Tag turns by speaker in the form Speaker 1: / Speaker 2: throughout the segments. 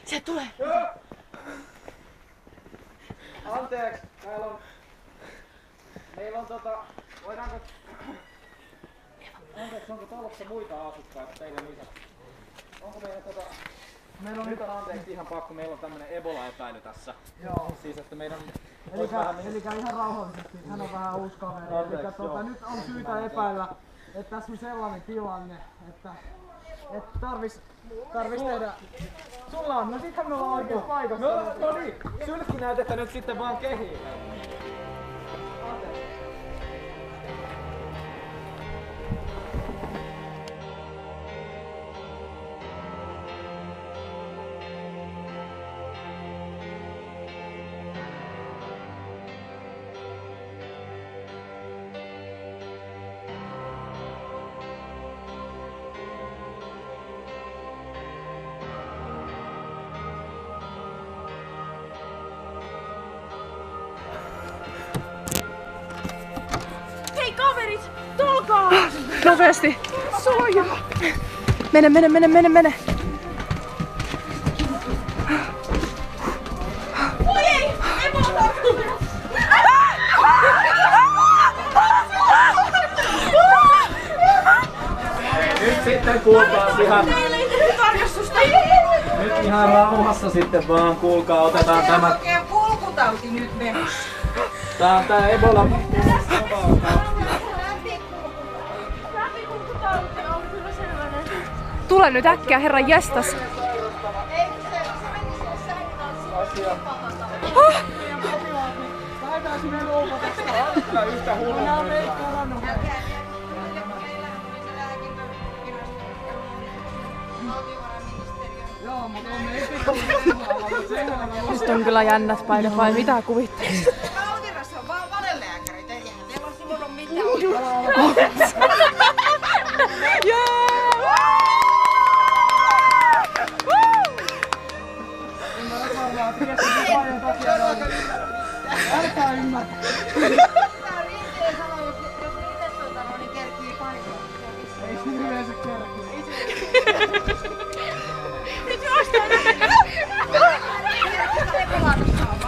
Speaker 1: Se tulee!
Speaker 2: Anteeksi, meillä on voidaanko... Anteeksi, onko talossa muita asukkaita teidän lisäksi? Onko meillä on nyt anteeksi ihan pakko, meillä on tämmönen Ebola-epäily tässä.
Speaker 3: Joo.
Speaker 2: Siis että meidän...
Speaker 3: Elikkä ihan rauhallisesti, hän on vähän uusi kaveri. Elikkä nyt on syytä epäillä, että tässä on sellainen tilanne, että tarvis tehdä... Sulla on, no sittenhän me ollaan oikeassa paikassa.
Speaker 2: No niin, sylkki näytetään nyt sitten vaan kehille.
Speaker 1: Hei kaverit, tulkaa!
Speaker 4: Nopeasti! Suoja! Mene!
Speaker 1: Oi ei! Ebola!
Speaker 2: Nyt sitten kuulkaa ihan...
Speaker 1: Teille ei tehty tarkastusta!
Speaker 2: Nyt ihan rauhassa sitten vaan, kuulkaa, otetaan tämä...
Speaker 5: Oikein kulkutauti nyt menossa.
Speaker 2: Tää on tää Ebola...
Speaker 1: Läpikulkutauti on kyllä sellainen.
Speaker 4: Tule nyt äkkiä, herran jestas!
Speaker 5: Ei, se meni siihen sängyn
Speaker 3: Lähetään sinne rouva tästä.
Speaker 2: Kyllä yhtä hullua.
Speaker 3: Joo, mutta on me ei
Speaker 4: Nyt on kyllä jännät paidat, vai mitä kuvittelisit?
Speaker 5: Kautirassa on vaan valelääkärit, eihän teillä ole silloin mitään.
Speaker 3: Älkää ymmärrä.
Speaker 5: Tää Rinteen sanoo, jos Rinteet niin kerkii paikalle.
Speaker 3: Ei se yleensä kerran.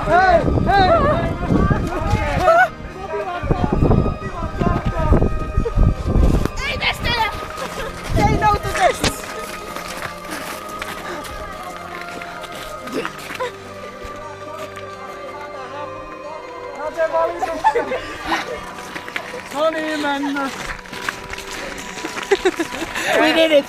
Speaker 3: Hei!
Speaker 1: Ei testejä!
Speaker 3: Ei no to this! Se valituksia. No niin, mennään.
Speaker 4: We did it!